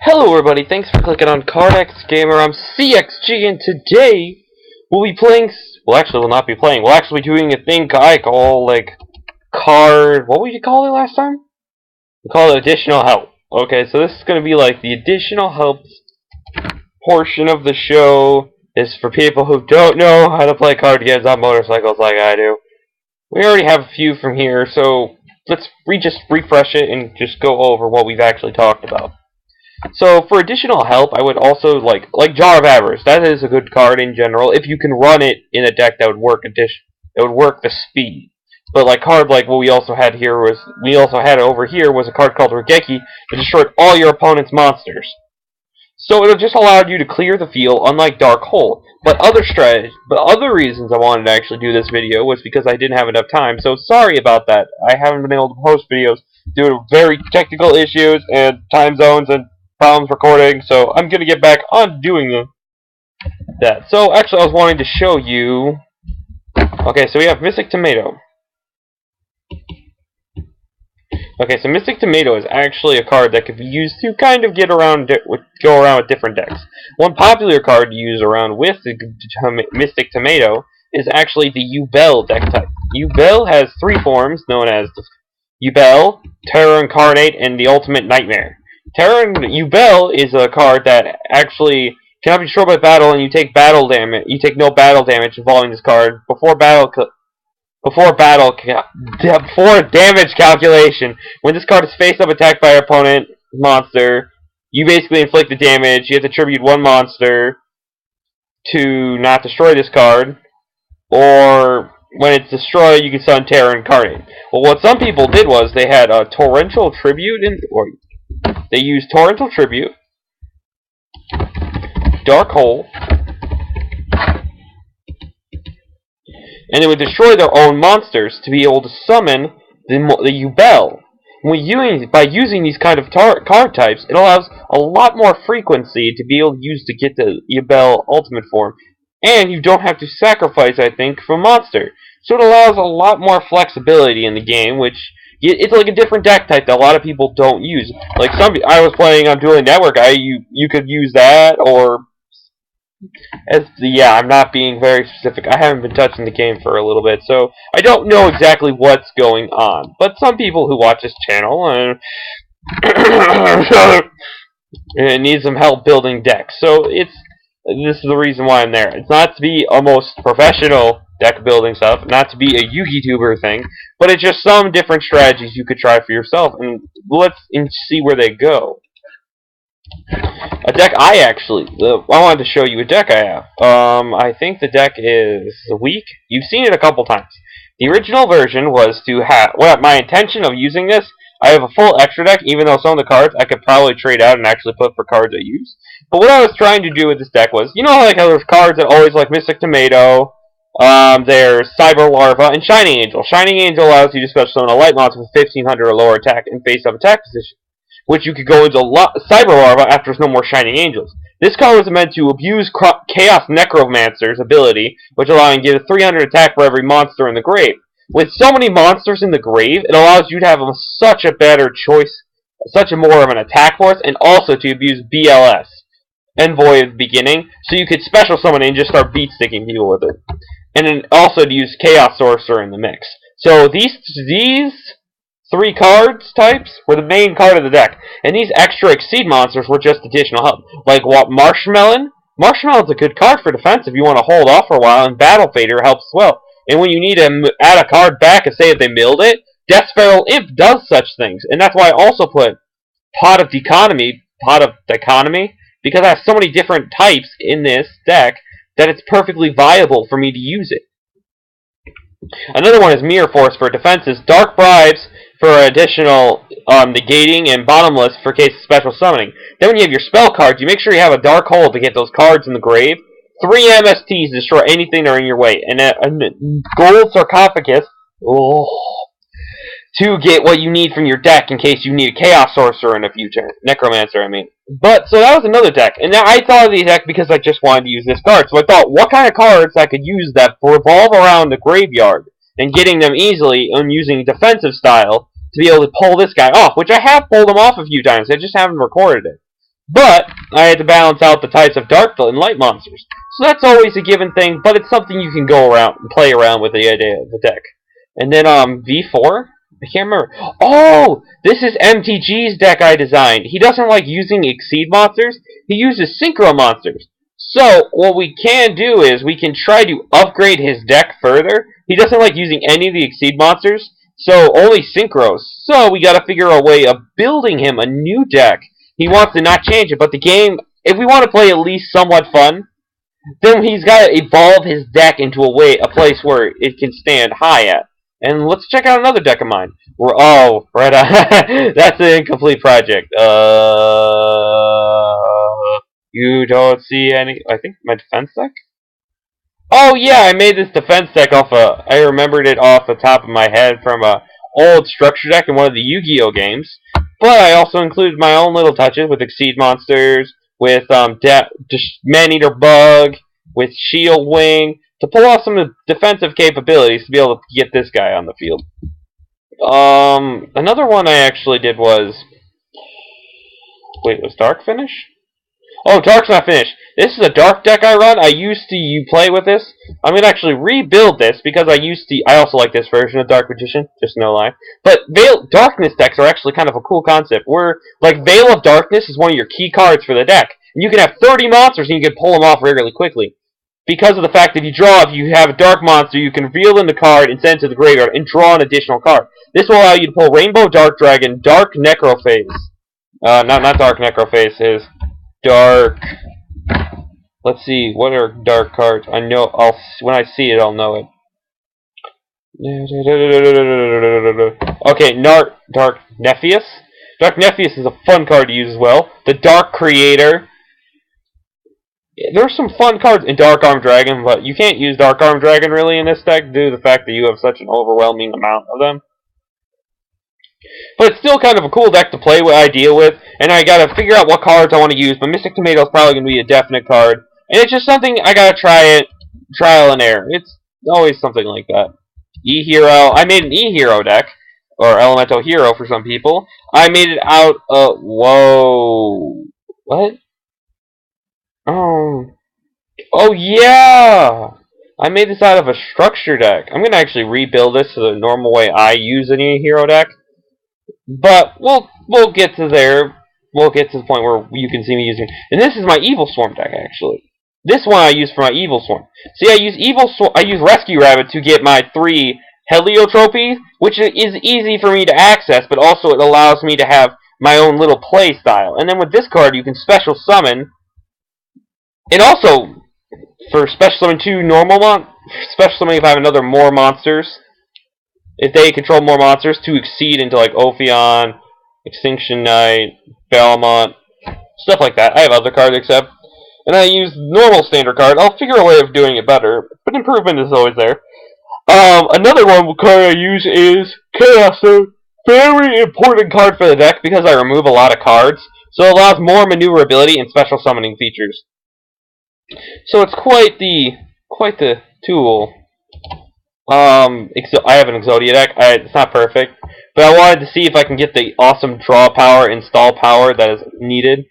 Hello everybody, thanks for clicking on CardxGamer. I'm CXG, and today we'll be playing, we'll not be playing, we'll actually be doing a thing I call, what would you call it last time? We call it additional help. Okay, so this is going to be like the additional help portion of the show. Is for people who don't know how to play card games on motorcycles like I do. We already have a few from here, so let's just refresh it and just go over what we've actually talked about. So for additional help, I would also like Jar of Avarice. That is a good card in general. If you can run it in a deck that would work it would work the speed. But card like what we also had over here was a card called Regeki that destroyed all your opponent's monsters. So it'll just allow you to clear the field, unlike Dark Hole. But other reasons I wanted to actually do this video was because I didn't have enough time. So sorry about that. I haven't been able to post videos due to very technical issues and time zones and problems recording. So I'm gonna get back on doing that. So actually, I was wanting to show you. Okay, so we have Mystic Tomato. Okay, so Mystic Tomato is actually a card that could be used to kind of go around with different decks. One popular card to use around with the Mystic Tomato is actually the Yugioh deck type. Yugioh has three forms, known as Yugioh, Terror Incarnate, and the Ultimate Nightmare. Yugioh is a card that actually cannot be destroyed by battle, and you take battle damage. You take no battle damage involving this card before damage calculation. When this card is face-up attacked by your opponent monster, you basically inflict the damage. You have to tribute one monster to not destroy this card, or when it's destroyed, you can summon Terror Incarnate. Well, what some people did was they had a Torrential Tribute, they used Torrential Tribute, Dark Hole, and they would destroy their own monsters to be able to summon the Yugioh. By using these kind of card types, it allows a lot more frequency to be able to use to get the Yugioh ultimate form, and you don't have to sacrifice, I think, for a monster. So it allows a lot more flexibility in the game, which it's like a different deck type that a lot of people don't use. I was playing on Dueling Network, you could use that, or I'm not being very specific. I haven't been touching the game for a little bit, so I don't know exactly what's going on. But some people who watch this channel need some help building decks. So this is the reason why I'm there. It's not to be a most professional deck building stuff, not to be a YouTuber thing, but it's just some different strategies you could try for yourself, and let's see where they go. A deck I wanted to show you a deck I have. I think the deck is weak. You've seen it a couple times. The original version was to have, my intention of using this, I have a full extra deck, even though some of the cards I could probably trade out and actually put for cards I use. But what I was trying to do with this deck was, you know how there's cards that always Mystic Tomato, there's Cyber Larva, and Shining Angel. Shining Angel allows you to special summon a light monster with 1500 or lower attack and face-up attack position, which you could go into Cyber Larva after there's no more Shining Angels. This card was meant to abuse Chaos Necromancer's ability, which allowing you to give 300 attack for every monster in the grave. With so many monsters in the grave, it allows you to have such a better choice, such a more of an attack force, and also to abuse BLS, Envoy at the beginning, so you could special summon it and just start beat-sticking people with it. And then also to use Chaos Sorcerer in the mix. So these three cards types were the main card of the deck, and these extra Exceed monsters were just additional help. Like what, Marshmelon? Marshmelon's a good card for defense if you want to hold off for a while, and Battle Fader helps as well. And when you need to add a card back and say if they milled it, Death Feral Imp does such things, and that's why I also put Pot of Economy, because I have so many different types in this deck that it's perfectly viable for me to use it. Another one is Mirror Force for defenses, Dark Bribes for additional negating, and Bottomless for case of special summoning. Then when you have your spell cards, you make sure you have a Dark Hole to get those cards in the grave, 3 MSTs to destroy anything that are in your way, and a Gold Sarcophagus to get what you need from your deck in case you need a Chaos Sorcerer in the future. Necromancer, I mean. But, so that was another deck. And now I thought of the deck because I just wanted to use this card. So I thought, what kind of cards I could use that revolve around the graveyard and getting them easily and using defensive style to be able to pull this guy off, which I have pulled him off a few times. I just haven't recorded it. But I had to balance out the types of dark and light monsters. So that's always a given thing, but it's something you can go around and play around with the idea of the deck. And then V4? I can't remember. Oh! This is MTG's deck I designed. He doesn't like using Exceed monsters. He uses Synchro monsters. So, what we can do is we can try to upgrade his deck further. He doesn't like using any of the Exceed monsters, so only Synchros. So, we gotta figure a way of building him a new deck. He wants to not change it, but the game, if we want to play at least somewhat fun, then he's got to evolve his deck into a place where it can stand high at. And let's check out another deck of mine. Right on. That's an incomplete project. You don't see any... I think my defense deck? Oh yeah, I made this defense deck I remembered it off the top of my head from a old structure deck in one of the Yu-Gi-Oh games. But I also included my own little touches with Exceed monsters, with Man-Eater Bug, with Shield Wing, to pull off some of the defensive capabilities to be able to get this guy on the field. Another one I actually did was... Wait, was Dark finish? Oh, Dark's not finished. This is a Dark deck I run. I used to play with this. I'm going to actually rebuild this because I also like this version of Dark Magician, just no lie. But Darkness decks are actually kind of a cool concept. Where, like, Veil of Darkness is one of your key cards for the deck. And you can have 30 monsters and you can pull them off really quickly. Because of the fact that if you have a Dark monster, you can reveal in the card and send it to the graveyard and draw an additional card. This will allow you to pull Rainbow Dark Dragon, Dark Necrophase. Not Dark Necrophase, is Dark... Let's see, what are dark cards? I know, when I see it, I'll know it. Okay, Dark Nepheus. Dark Nepheus is a fun card to use as well. The Dark Creator. There's some fun cards in Dark Arm Dragon, but you can't use Dark Arm Dragon really in this deck due to the fact that you have such an overwhelming amount of them. But it's still kind of a cool deck to play with, and I gotta figure out what cards I want to use, but Mystic Tomato is probably going to be a definite card. And it's just something I gotta trial and error. It's always something like that. E-Hero, I made an E-Hero deck, or Elemental Hero for some people. I made it out of, whoa, what? Oh yeah! I made this out of a structure deck. I'm gonna actually rebuild this to the normal way I use an E-Hero deck. But we'll get to there. We'll get to the point where you can see me using. And this is my Evil Swarm deck actually. This one I use for my Evil Swarm. See, I use Rescue Rabbit to get my 3 Heliotropy, which is easy for me to access, but also it allows me to have my own little play style. And then with this card, you can special summon. And also, for special summon 2 special summon if I have more monsters. If they control more monsters to exceed into like Ophion, Extinction Knight, Belmont, stuff like that. I have other cards except. And I use normal standard card. I'll figure a way of doing it better, but improvement is always there. Another card I use is Chaos. So very important card for the deck because I remove a lot of cards, so it allows more maneuverability and special summoning features. So it's quite the tool. I have an Exodia deck. It's not perfect, but I wanted to see if I can get the awesome draw power, install power that is needed.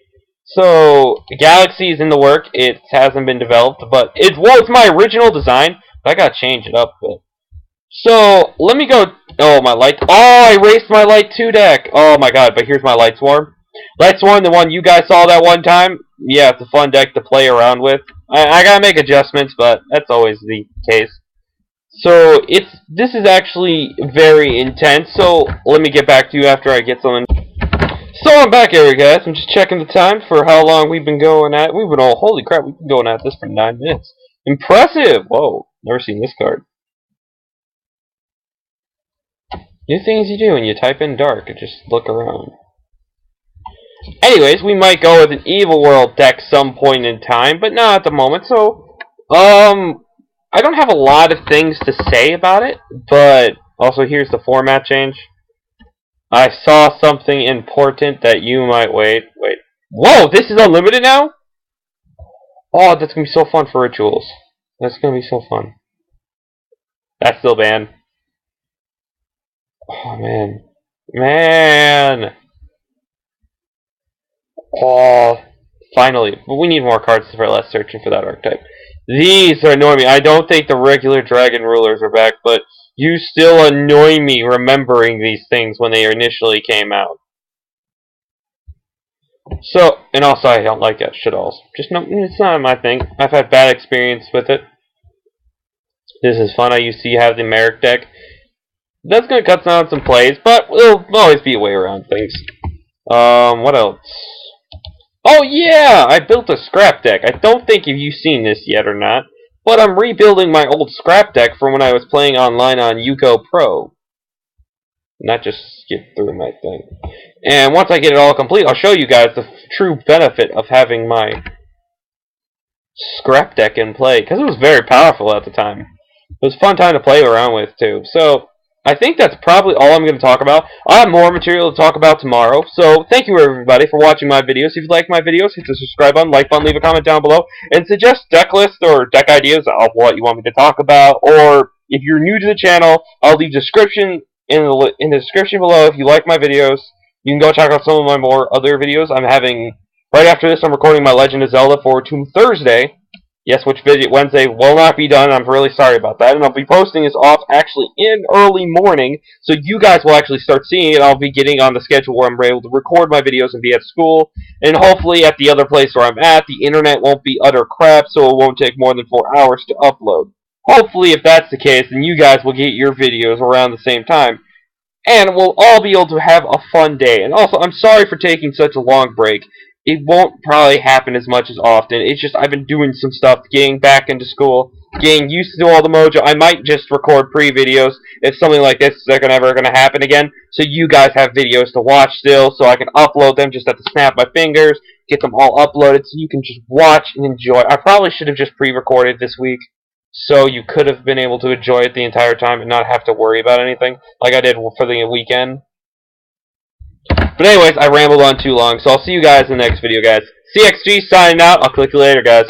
So Galaxy is in the work. It hasn't been developed, but it's my original design. But I gotta change it up a bit. So let me go. Oh, my light. Oh, I erased my Light 2 deck. Oh my god! But here's my Light Swarm. Light Swarm, the one you guys saw that one time. Yeah, it's a fun deck to play around with. I gotta make adjustments, but that's always the case. So this is actually very intense. So let me get back to you after I get something. So I'm back here, guys. I'm just checking the time for how long we've been going at. Holy crap, we've been going at this for 9 minutes. Impressive! Whoa, never seen this card. New things you do when you type in dark and just look around. Anyways, we might go with an Evil World deck some point in time, but not at the moment. So, I don't have a lot of things to say about it, but also here's the format change. I saw something important that you might wait. Whoa, this is unlimited now? Oh, that's gonna be so fun for rituals. That's gonna be so fun. That's still banned. Oh man. Man. Oh, Finally. But we need more cards for less searching for that archetype. These are annoying me. I don't think the regular dragon rulers are back, but you still annoy me remembering these things when they initially came out. So, and also I don't like that shit alls. Just no, it's not my thing. I've had bad experience with it. This is fun. I used to have the Merrick deck. That's going to cut down some plays, but there'll always be a way around things. What else? Oh yeah! I built a scrap deck. I don't think if you've seen this yet or not, but I'm rebuilding my old scrap deck from when I was playing online on Yugioh Pro. Not just skip through my thing. And once I get it all complete, I'll show you guys the true benefit of having my scrap deck in play, because it was very powerful at the time. It was a fun time to play around with, too. So, I think that's probably all I'm going to talk about. I have more material to talk about tomorrow. So, thank you everybody for watching my videos. If you like my videos, hit the subscribe button, like button, leave a comment down below, and suggest deck lists or deck ideas of what you want me to talk about. Or, if you're new to the channel, I'll leave description in the description below. If you like my videos, you can go check out some of my more other videos. I'm having, right after this, I'm recording my Legend of Zelda for Thursday. Yes, which video Wednesday will not be done. I'm really sorry about that. And I'll be posting this off actually in early morning, so you guys will actually start seeing it. I'll be getting on the schedule where I'm able to record my videos and be at school. And hopefully at the other place where I'm at, the internet won't be utter crap, so it won't take more than 4 hours to upload. Hopefully, if that's the case, then you guys will get your videos around the same time. And we'll all be able to have a fun day. And also, I'm sorry for taking such a long break. It won't probably happen as much as often. It's just I've been doing some stuff, getting back into school, getting used to all the mojo. I might just record pre-videos if something like this is ever going to happen again, so you guys have videos to watch still, so I can upload them. Just have to snap my fingers, get them all uploaded, so you can just watch and enjoy. I probably should have just pre-recorded this week, so you could have been able to enjoy it the entire time and not have to worry about anything, like I did for the weekend. But anyways, I rambled on too long, so I'll see you guys in the next video, guys. CXG signing out. I'll click you later, guys.